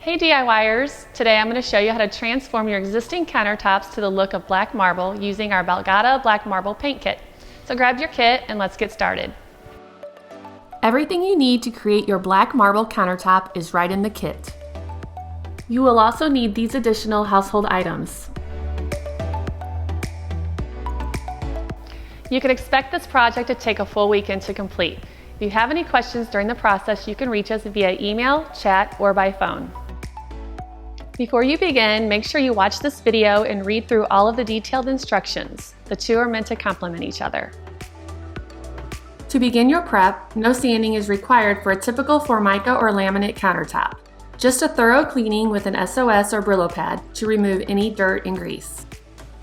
Hey DIYers! Today I'm going to show you how to transform your existing countertops to the look of black marble using our Belgotta Black Marble Paint Kit. So grab your kit and let's get started. Everything you need to create your black marble countertop is right in the kit. You will also need these additional household items. You can expect this project to take a full weekend to complete. If you have any questions during the process, you can reach us via email, chat, or by phone. Before you begin, make sure you watch this video and read through all of the detailed instructions. The two are meant to complement each other. To begin your prep, no sanding is required for a typical Formica or laminate countertop. Just a thorough cleaning with an SOS or Brillo pad to remove any dirt and grease.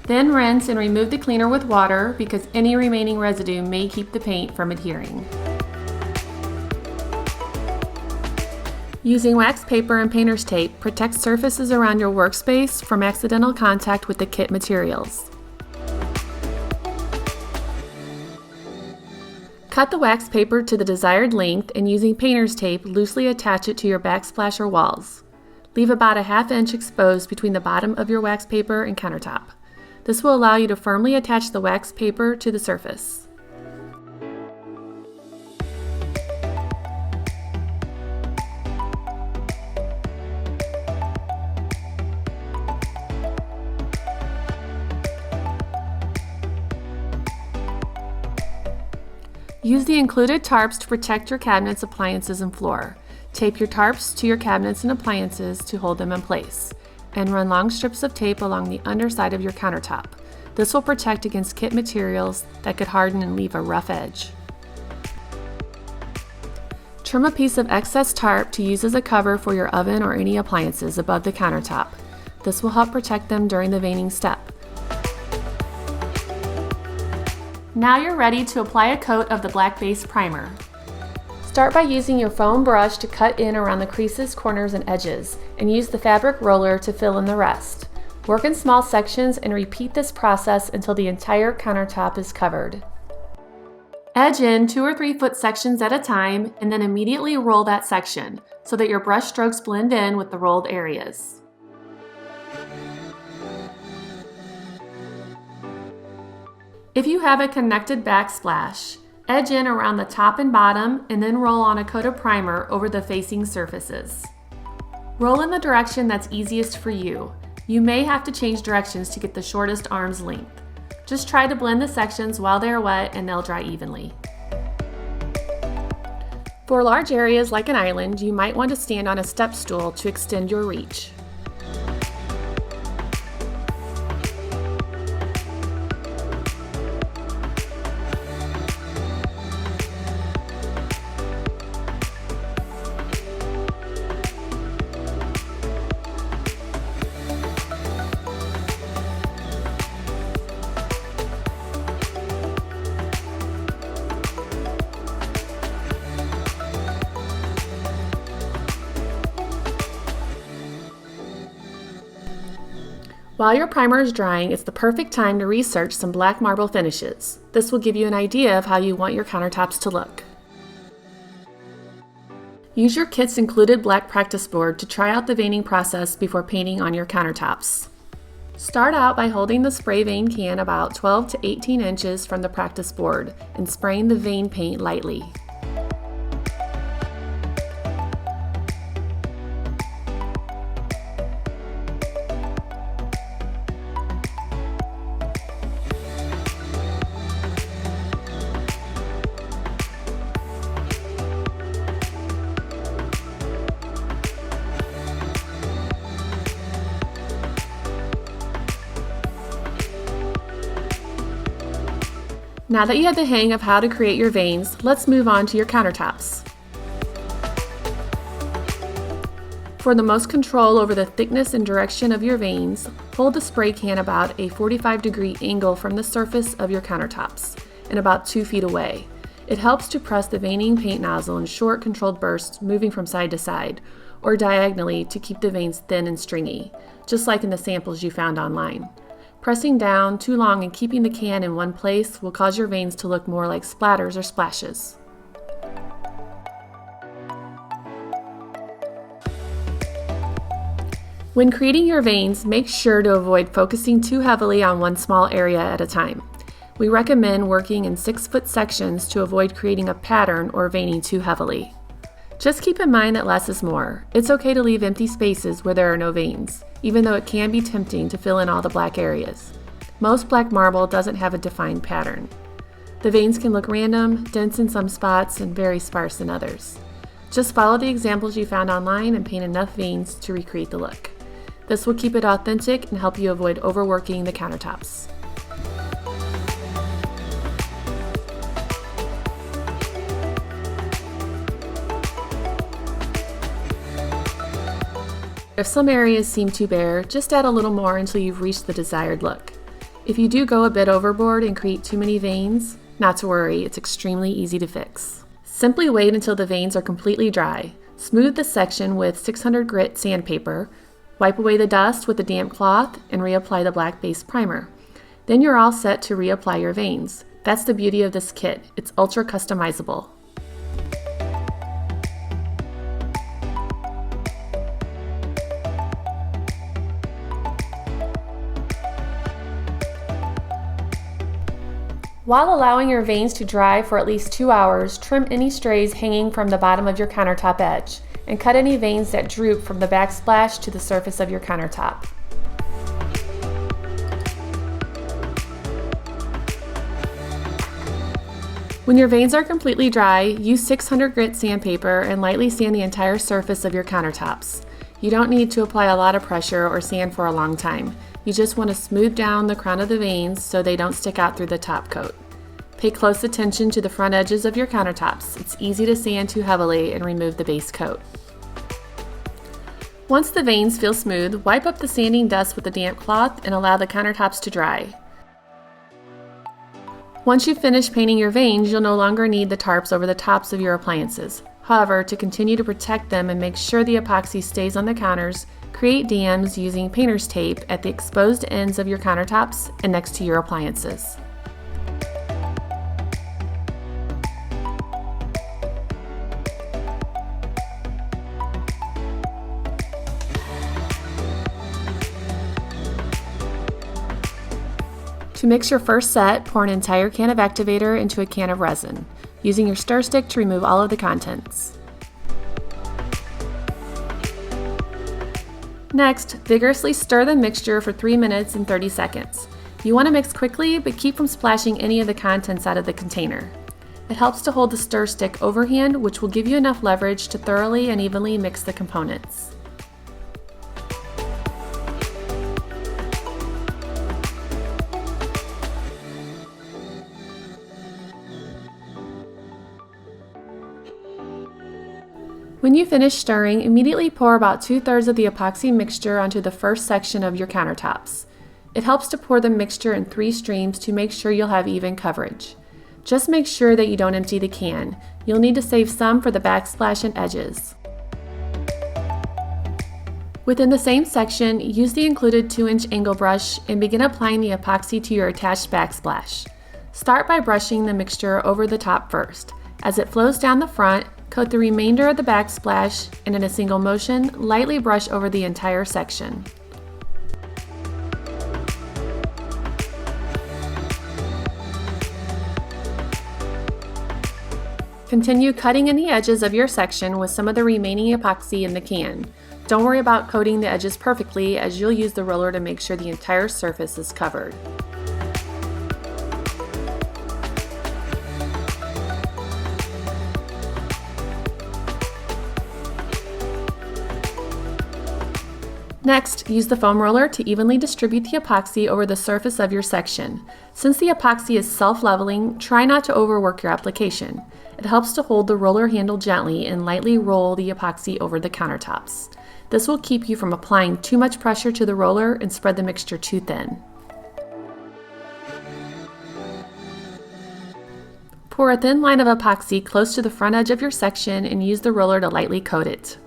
Then rinse and remove the cleaner with water because any remaining residue may keep the paint from adhering. Using wax paper and painter's tape, protect surfaces around your workspace from accidental contact with the kit materials. Cut the wax paper to the desired length and using painter's tape, loosely attach it to your backsplash or walls. Leave about a ½ inch exposed between the bottom of your wax paper and countertop. This will allow you to firmly attach the wax paper to the surface. Use the included tarps to protect your cabinets, appliances, and floor. Tape your tarps to your cabinets and appliances to hold them in place, and run long strips of tape along the underside of your countertop. This will protect against kit materials that could harden and leave a rough edge. Trim a piece of excess tarp to use as a cover for your oven or any appliances above the countertop. This will help protect them during the veining step. Now you're ready to apply a coat of the black base primer. Start by using your foam brush to cut in around the creases, corners, and edges, and use the fabric roller to fill in the rest. Work in small sections and repeat this process until the entire countertop is covered. Edge in 2 or 3 foot sections at a time and then immediately roll that section so that your brush strokes blend in with the rolled areas. If you have a connected backsplash, edge in around the top and bottom and then roll on a coat of primer over the facing surfaces. Roll in the direction that's easiest for you. You may have to change directions to get the shortest arm's length. Just try to blend the sections while they are wet and they'll dry evenly. For large areas like an island, you might want to stand on a step stool to extend your reach. While your primer is drying, it's the perfect time to research some black marble finishes. This will give you an idea of how you want your countertops to look. Use your kit's included black practice board to try out the veining process before painting on your countertops. Start out by holding the spray vein can about 12 to 18 inches from the practice board and spraying the vein paint lightly. Now that you have the hang of how to create your veins, let's move on to your countertops. For the most control over the thickness and direction of your veins, hold the spray can about a 45-degree angle from the surface of your countertops and about 2 feet away. It helps to press the veining paint nozzle in short, controlled bursts moving from side to side or diagonally to keep the veins thin and stringy, just like in the samples you found online. Pressing down too long and keeping the can in one place will cause your veins to look more like splatters or splashes. When creating your veins, make sure to avoid focusing too heavily on one small area at a time. We recommend working in 6-foot sections to avoid creating a pattern or veining too heavily. Just keep in mind that less is more. It's okay to leave empty spaces where there are no veins, even though it can be tempting to fill in all the black areas. Most black marble doesn't have a defined pattern. The veins can look random, dense in some spots, and very sparse in others. Just follow the examples you found online and paint enough veins to recreate the look. This will keep it authentic and help you avoid overworking the countertops. If some areas seem too bare, just add a little more until you've reached the desired look. If you do go a bit overboard and create too many veins, not to worry, it's extremely easy to fix. Simply wait until the veins are completely dry. Smooth the section with 600 grit sandpaper, wipe away the dust with a damp cloth, and reapply the black base primer. Then you're all set to reapply your veins. That's the beauty of this kit. It's ultra customizable. While allowing your veins to dry for at least 2 hours, trim any strays hanging from the bottom of your countertop edge, and cut any veins that droop from the backsplash to the surface of your countertop. When your veins are completely dry, use 600 grit sandpaper and lightly sand the entire surface of your countertops. You don't need to apply a lot of pressure or sand for a long time. You just want to smooth down the crown of the veins so they don't stick out through the top coat. Pay close attention to the front edges of your countertops. It's easy to sand too heavily and remove the base coat. Once the veins feel smooth, wipe up the sanding dust with a damp cloth and allow the countertops to dry. Once you've finished painting your veins, you'll no longer need the tarps over the tops of your appliances. However, to continue to protect them and make sure the epoxy stays on the counters, create dams using painter's tape at the exposed ends of your countertops and next to your appliances. To mix your first set, pour an entire can of activator into a can of resin, using your stir stick to remove all of the contents. Next, vigorously stir the mixture for 3 minutes and 30 seconds. You want to mix quickly, but keep from splashing any of the contents out of the container. It helps to hold the stir stick overhand, which will give you enough leverage to thoroughly and evenly mix the components. When you finish stirring, immediately pour about 2/3 of the epoxy mixture onto the first section of your countertops. It helps to pour the mixture in 3 streams to make sure you'll have even coverage. Just make sure that you don't empty the can. You'll need to save some for the backsplash and edges. Within the same section, use the included 2-inch angle brush and begin applying the epoxy to your attached backsplash. Start by brushing the mixture over the top first. As it flows down the front, coat the remainder of the backsplash and in a single motion, lightly brush over the entire section. Continue cutting in the edges of your section with some of the remaining epoxy in the can. Don't worry about coating the edges perfectly, as you'll use the roller to make sure the entire surface is covered. Next, use the foam roller to evenly distribute the epoxy over the surface of your section. Since the epoxy is self-leveling, try not to overwork your application. It helps to hold the roller handle gently and lightly roll the epoxy over the countertops. This will keep you from applying too much pressure to the roller and spread the mixture too thin. Pour a thin line of epoxy close to the front edge of your section and use the roller to lightly coat it.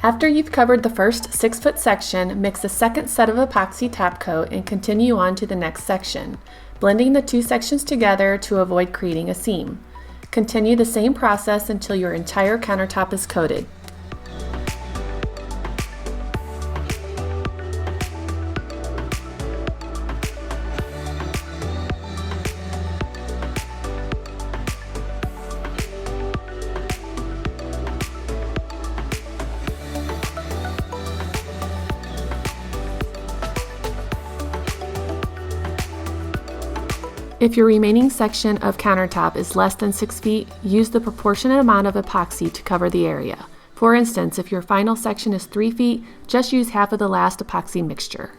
After you've covered the first 6-foot section, mix a second set of epoxy top coat and continue on to the next section, blending the 2 sections together to avoid creating a seam. Continue the same process until your entire countertop is coated. If your remaining section of countertop is less than 6 feet, use the proportionate amount of epoxy to cover the area. For instance, if your final section is 3 feet, just use half of the last epoxy mixture.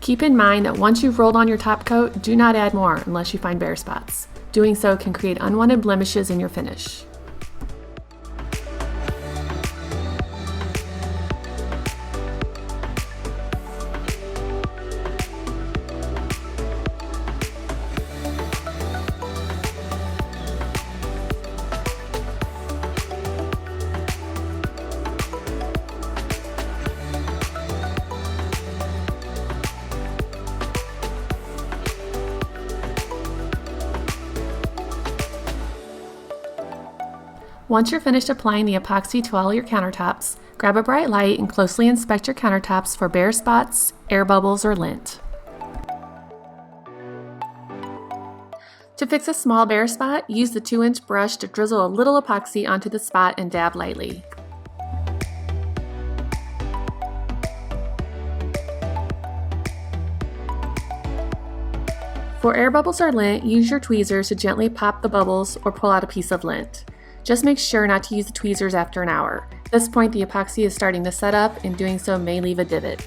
Keep in mind that once you've rolled on your top coat, do not add more unless you find bare spots. Doing so can create unwanted blemishes in your finish. Once you're finished applying the epoxy to all your countertops, grab a bright light and closely inspect your countertops for bare spots, air bubbles, or lint. To fix a small bare spot, use the 2-inch brush to drizzle a little epoxy onto the spot and dab lightly. For air bubbles or lint, use your tweezers to gently pop the bubbles or pull out a piece of lint. Just make sure not to use the tweezers after an hour. At this point, the epoxy is starting to set up, and doing so may leave a divot.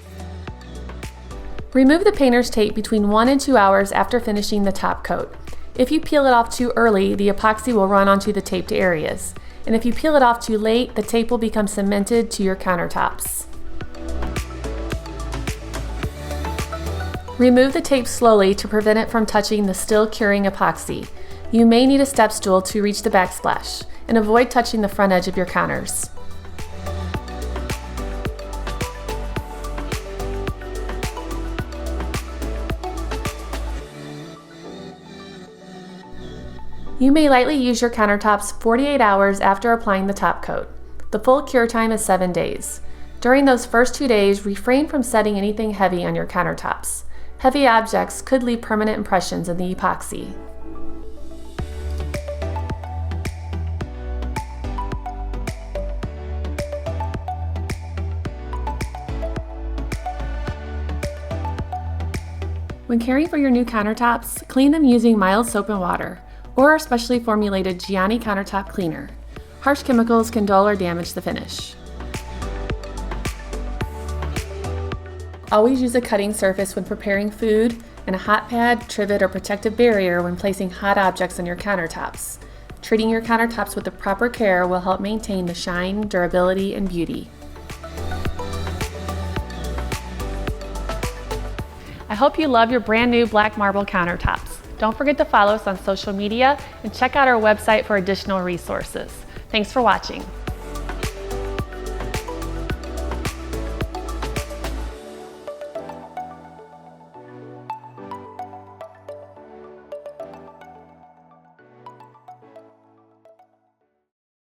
Remove the painter's tape between 1 and 2 hours after finishing the top coat. If you peel it off too early, the epoxy will run onto the taped areas. And if you peel it off too late, the tape will become cemented to your countertops. Remove the tape slowly to prevent it from touching the still curing epoxy. You may need a step stool to reach the backsplash, and avoid touching the front edge of your counters. You may lightly use your countertops 48 hours after applying the top coat. The full cure time is 7 days. During those first 2 days, refrain from setting anything heavy on your countertops. Heavy objects could leave permanent impressions in the epoxy. When caring for your new countertops, clean them using mild soap and water, or our specially formulated Giani countertop cleaner. Harsh chemicals can dull or damage the finish. Always use a cutting surface when preparing food, and a hot pad, trivet, or protective barrier when placing hot objects on your countertops. Treating your countertops with the proper care will help maintain the shine, durability, and beauty. I hope you love your brand new black marble countertops. Don't forget to follow us on social media and check out our website for additional resources. Thanks for watching.